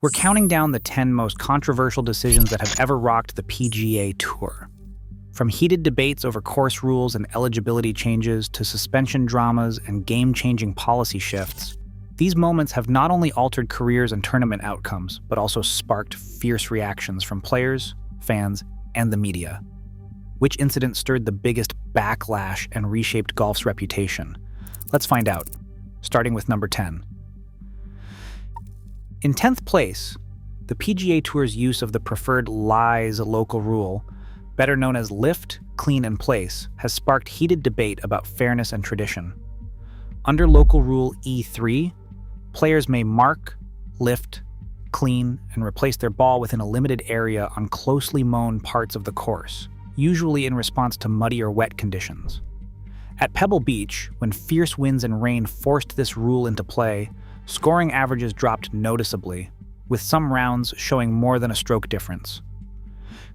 We're counting down the 10 most controversial decisions that have ever rocked the PGA Tour. From heated debates over course rules and eligibility changes to suspension dramas and game-changing policy shifts, these moments have not only altered careers and tournament outcomes, but also sparked fierce reactions from players, fans, and the media. Which incident stirred the biggest backlash and reshaped golf's reputation? Let's find out, starting with number 10. In 10th place, the PGA Tour's use of the preferred lies local rule, better known as lift, clean, and place, has sparked heated debate about fairness and tradition. Under local rule E3, players may mark, lift, clean, and replace their ball within a limited area on closely mown parts of the course, usually in response to muddy or wet conditions. At Pebble Beach, when fierce winds and rain forced this rule into play, scoring averages dropped noticeably, with some rounds showing more than a stroke difference.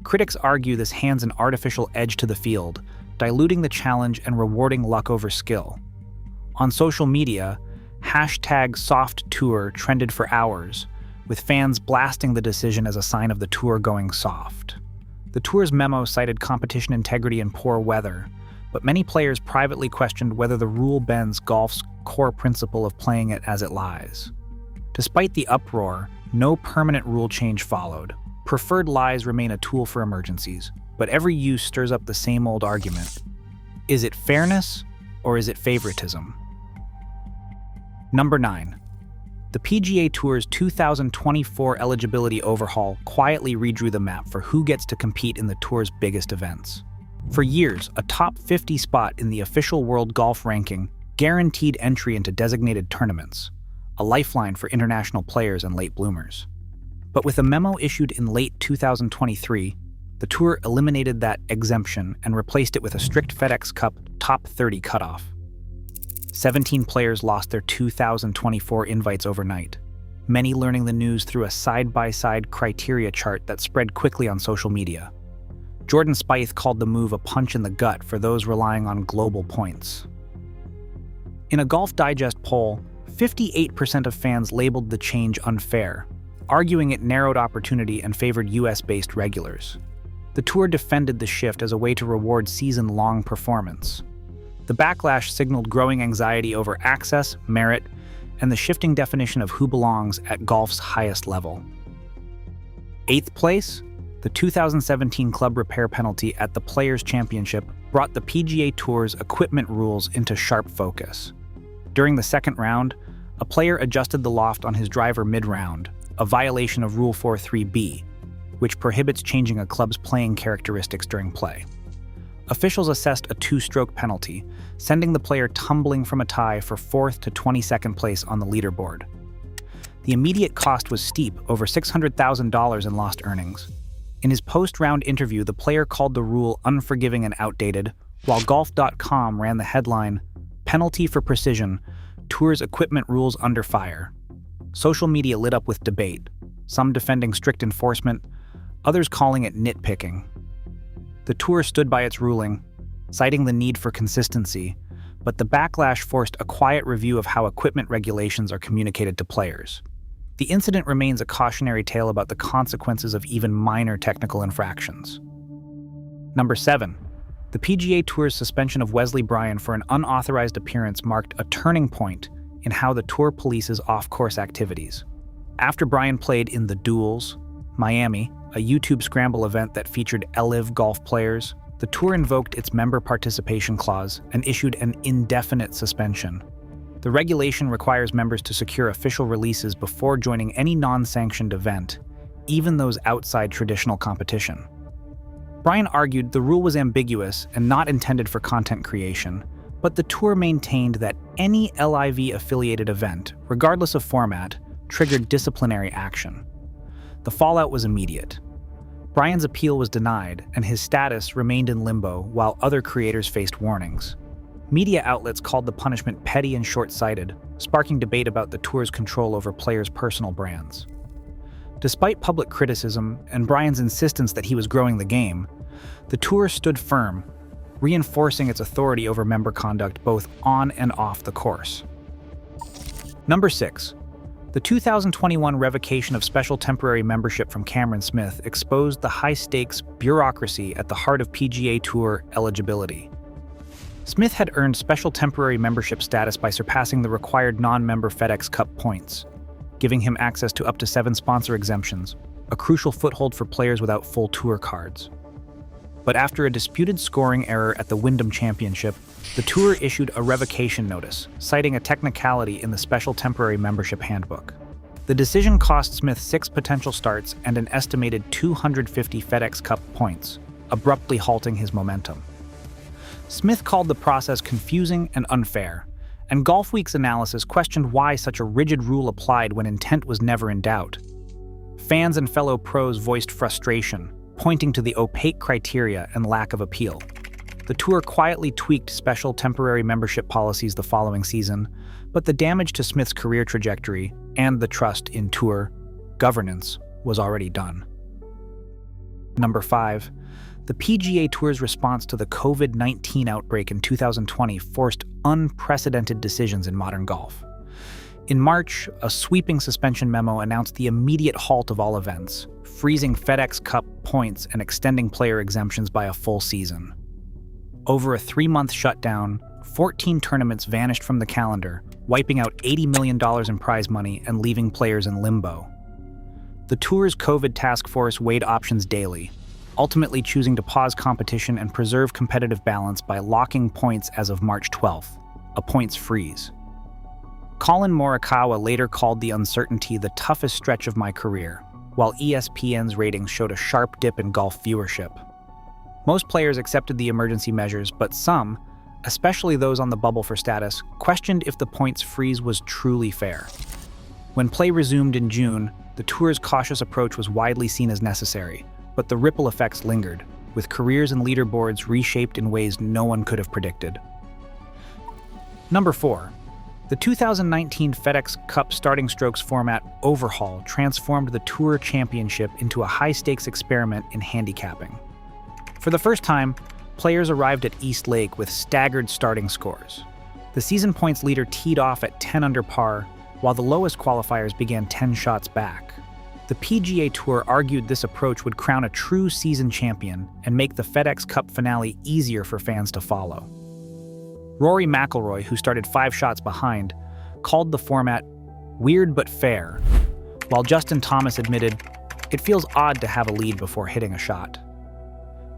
Critics argue this hands an artificial edge to the field, diluting the challenge and rewarding luck over skill. On social media, #SoftTour trended for hours, with fans blasting the decision as a sign of the tour going soft. The tour's memo cited competition integrity and poor weather, but many players privately questioned whether the rule bends golf's core principle of playing it as it lies. Despite the uproar, no permanent rule change followed. Preferred lies remain a tool for emergencies, but every use stirs up the same old argument. Is it fairness or is it favoritism? Number 9. The PGA Tour's 2024 eligibility overhaul quietly redrew the map for who gets to compete in the tour's biggest events. For years, a top 50 spot in the official World Golf Ranking guaranteed entry into designated tournaments, a lifeline for international players and late bloomers. But with a memo issued in late 2023, the tour eliminated that exemption and replaced it with a strict FedEx Cup top 30 cutoff. 17 players lost their 2024 invites overnight, many learning the news through a side-by-side criteria chart that spread quickly on social media. Jordan Spieth called the move a punch in the gut for those relying on global points. In a Golf Digest poll, 58% of fans labeled the change unfair, arguing it narrowed opportunity and favored US-based regulars. The tour defended the shift as a way to reward season-long performance. The backlash signaled growing anxiety over access, merit, and the shifting definition of who belongs at golf's highest level. 8th place, the 2017 club repair penalty at the Players' Championship brought the PGA Tour's equipment rules into sharp focus. During the second round, a player adjusted the loft on his driver mid-round, a violation of Rule 4.3b, which prohibits changing a club's playing characteristics during play. Officials assessed a 2-stroke penalty, sending the player tumbling from a tie for 4th to 22nd place on the leaderboard. The immediate cost was steep, over $600,000 in lost earnings. In his post-round interview, the player called the rule unforgiving and outdated, while Golf.com ran the headline, "Penalty for Precision, Tour's Equipment Rules Under Fire." Social media lit up with debate, some defending strict enforcement, others calling it nitpicking. The tour stood by its ruling, citing the need for consistency, but the backlash forced a quiet review of how equipment regulations are communicated to players. The incident remains a cautionary tale about the consequences of even minor technical infractions. Number 7. The PGA Tour's suspension of Wesley Bryan for an unauthorized appearance marked a turning point in how the tour polices off-course activities. After Bryan played in the Duels, Miami, a YouTube scramble event that featured LIV golf players, the tour invoked its member participation clause and issued an indefinite suspension. The regulation requires members to secure official releases before joining any non-sanctioned event, even those outside traditional competition. Bryan argued the rule was ambiguous and not intended for content creation, but the tour maintained that any LIV-affiliated event, regardless of format, triggered disciplinary action. The fallout was immediate. Bryan's appeal was denied, and his status remained in limbo while other creators faced warnings. Media outlets called the punishment petty and short-sighted, sparking debate about the tour's control over players' personal brands. Despite public criticism and Bryan's insistence that he was growing the game, the tour stood firm, reinforcing its authority over member conduct both on and off the course. Number 6. The 2021 revocation of special temporary membership from Cameron Smith exposed the high-stakes bureaucracy at the heart of PGA Tour eligibility. Smith had earned special temporary membership status by surpassing the required non-member FedEx Cup points, giving him access to up to 7 sponsor exemptions, a crucial foothold for players without full tour cards. But after a disputed scoring error at the Wyndham Championship, the tour issued a revocation notice, citing a technicality in the special temporary membership handbook. The decision cost Smith 6 potential starts and an estimated 250 FedEx Cup points, abruptly halting his momentum. Smith called the process confusing and unfair, and Golfweek's analysis questioned why such a rigid rule applied when intent was never in doubt. Fans and fellow pros voiced frustration, pointing to the opaque criteria and lack of appeal. The tour quietly tweaked special temporary membership policies the following season, but the damage to Smith's career trajectory and the trust in tour governance was already done. Number 5. The PGA Tour's response to the COVID-19 outbreak in 2020 forced unprecedented decisions in modern golf. In March, a sweeping suspension memo announced the immediate halt of all events, freezing FedEx Cup points and extending player exemptions by a full season. Over a 3-month shutdown, 14 tournaments vanished from the calendar, wiping out $80 million in prize money and leaving players in limbo. The tour's COVID task force weighed options daily, ultimately choosing to pause competition and preserve competitive balance by locking points as of March 12th, a points freeze. Colin Morikawa later called the uncertainty the toughest stretch of my career, while ESPN's ratings showed a sharp dip in golf viewership. Most players accepted the emergency measures, but some, especially those on the bubble for status, questioned if the points freeze was truly fair. When play resumed in June, the tour's cautious approach was widely seen as necessary, but the ripple effects lingered, with careers and leaderboards reshaped in ways no one could have predicted. Number 4. The 2019 FedEx Cup starting strokes format overhaul transformed the Tour Championship into a high-stakes experiment in handicapping. For the first time, players arrived at East Lake with staggered starting scores. The season points leader teed off at 10 under par, while the lowest qualifiers began 10 shots back. The PGA Tour argued this approach would crown a true season champion and make the FedEx Cup finale easier for fans to follow. Rory McIlroy, who started 5 shots behind, called the format weird but fair, while Justin Thomas admitted, "It feels odd to have a lead before hitting a shot."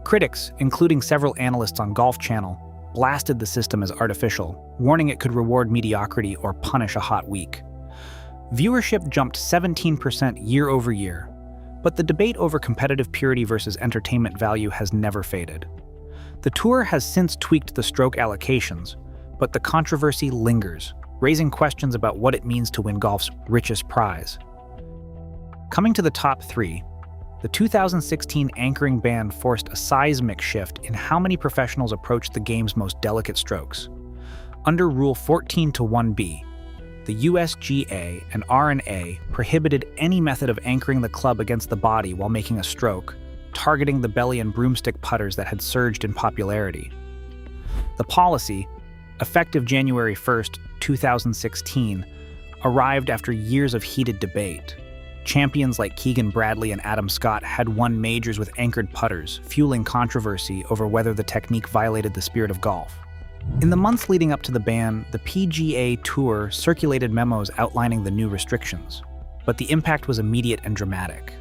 Critics, including several analysts on Golf Channel, blasted the system as artificial, warning it could reward mediocrity or punish a hot week. Viewership jumped 17% year over year, but the debate over competitive purity versus entertainment value has never faded. The tour has since tweaked the stroke allocations, but the controversy lingers, raising questions about what it means to win golf's richest prize. Coming to the top 3, the 2016 anchoring ban forced a seismic shift in how many professionals approached the game's most delicate strokes. Under Rule 14-1B, the USGA and R&A prohibited any method of anchoring the club against the body while making a stroke, targeting the belly and broomstick putters that had surged in popularity. The policy, effective January 1st, 2016, arrived after years of heated debate. Champions like Keegan Bradley and Adam Scott had won majors with anchored putters, fueling controversy over whether the technique violated the spirit of golf. In the months leading up to the ban, the PGA Tour circulated memos outlining the new restrictions, but the impact was immediate and dramatic.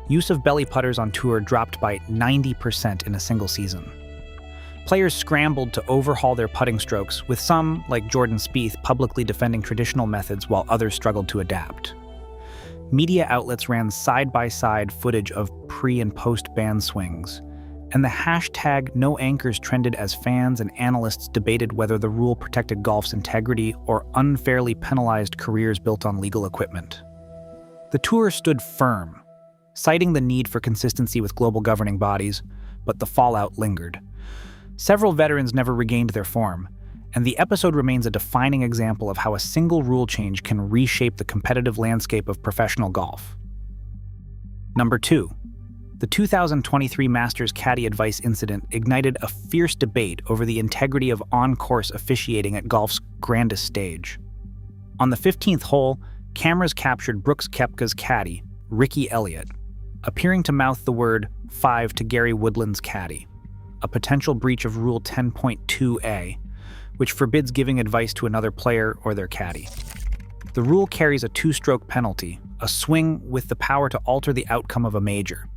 Use of belly putters on tour dropped by 90% in a single season. Players scrambled to overhaul their putting strokes, with some, like Jordan Spieth, publicly defending traditional methods while others struggled to adapt. Media outlets ran side-by-side footage of pre- and post-ban swings, and the hashtag #NoAnchors trended as fans and analysts debated whether the rule protected golf's integrity or unfairly penalized careers built on legal equipment. The tour stood firm, citing the need for consistency with global governing bodies, but the fallout lingered. Several veterans never regained their form, and the episode remains a defining example of how a single rule change can reshape the competitive landscape of professional golf. Number 2. The 2023 Masters caddy advice incident ignited a fierce debate over the integrity of on-course officiating at golf's grandest stage. On the 15th hole, cameras captured Brooks Koepka's caddy, Ricky Elliott, appearing to mouth the word 5 to Gary Woodland's caddy, a potential breach of Rule 10.2a, which forbids giving advice to another player or their caddy. The rule carries a 2-stroke penalty, a swing with the power to alter the outcome of a major.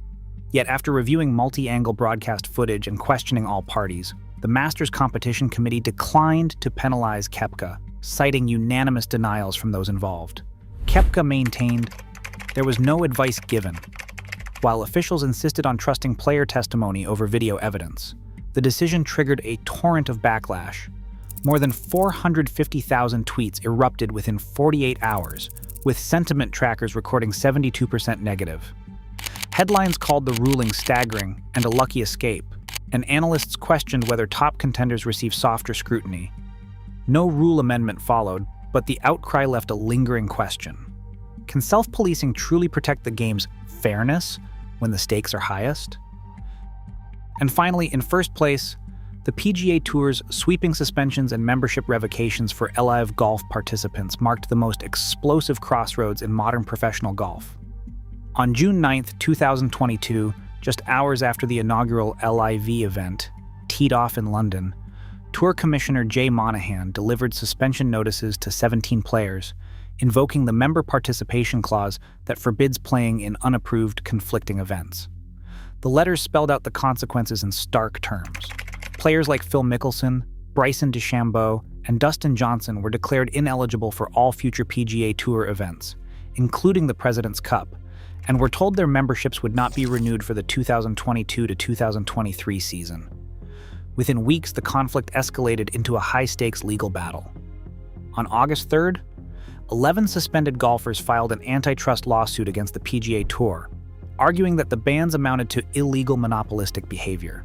Yet after reviewing multi-angle broadcast footage and questioning all parties, the Masters Competition Committee declined to penalize Koepka, citing unanimous denials from those involved. Koepka maintained there was no advice given, while officials insisted on trusting player testimony over video evidence. The decision triggered a torrent of backlash. More than 450,000 tweets erupted within 48 hours, with sentiment trackers recording 72% negative. Headlines called the ruling staggering and a lucky escape, and analysts questioned whether top contenders received softer scrutiny. No rule amendment followed, but the outcry left a lingering question. Can self-policing truly protect the game's fairness when the stakes are highest? And finally, in first place, the PGA Tour's sweeping suspensions and membership revocations for LIV golf participants marked the most explosive crossroads in modern professional golf. On June 9, 2022, just hours after the inaugural LIV event teed off in London, Tour Commissioner Jay Monahan delivered suspension notices to 17 players, invoking the member participation clause that forbids playing in unapproved conflicting events. The letters spelled out the consequences in stark terms. Players like Phil Mickelson, Bryson DeChambeau, and Dustin Johnson were declared ineligible for all future PGA Tour events, including the President's Cup, and were told their memberships would not be renewed for the 2022 to 2023 season. Within weeks, the conflict escalated into a high-stakes legal battle. On August 3rd, 11 suspended golfers filed an antitrust lawsuit against the PGA Tour, arguing that the bans amounted to illegal monopolistic behavior.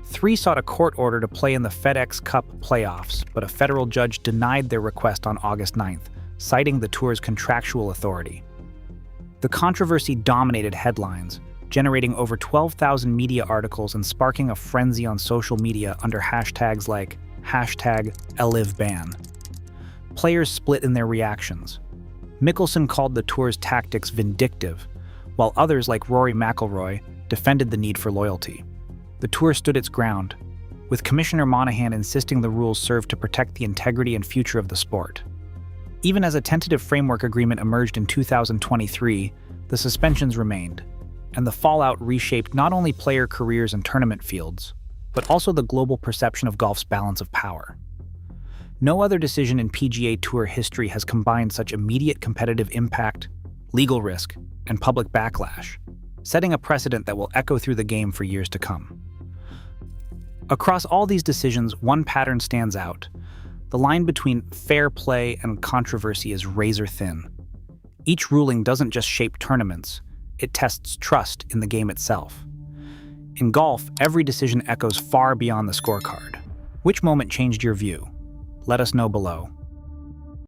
3 sought a court order to play in the FedEx Cup playoffs, but a federal judge denied their request on August 9th, citing the tour's contractual authority. The controversy dominated headlines, generating over 12,000 media articles and sparking a frenzy on social media under hashtags like #LIVBan. Players split in their reactions. Mickelson called the tour's tactics vindictive, while others like Rory McIlroy defended the need for loyalty. The tour stood its ground, with Commissioner Monahan insisting the rules serve to protect the integrity and future of the sport. Even as a tentative framework agreement emerged in 2023, the suspensions remained, and the fallout reshaped not only player careers and tournament fields, but also the global perception of golf's balance of power. No other decision in PGA Tour history has combined such immediate competitive impact, legal risk, and public backlash, setting a precedent that will echo through the game for years to come. Across all these decisions, one pattern stands out. The line between fair play and controversy is razor thin. Each ruling doesn't just shape tournaments, it tests trust in the game itself. In golf, every decision echoes far beyond the scorecard. Which moment changed your view? Let us know below.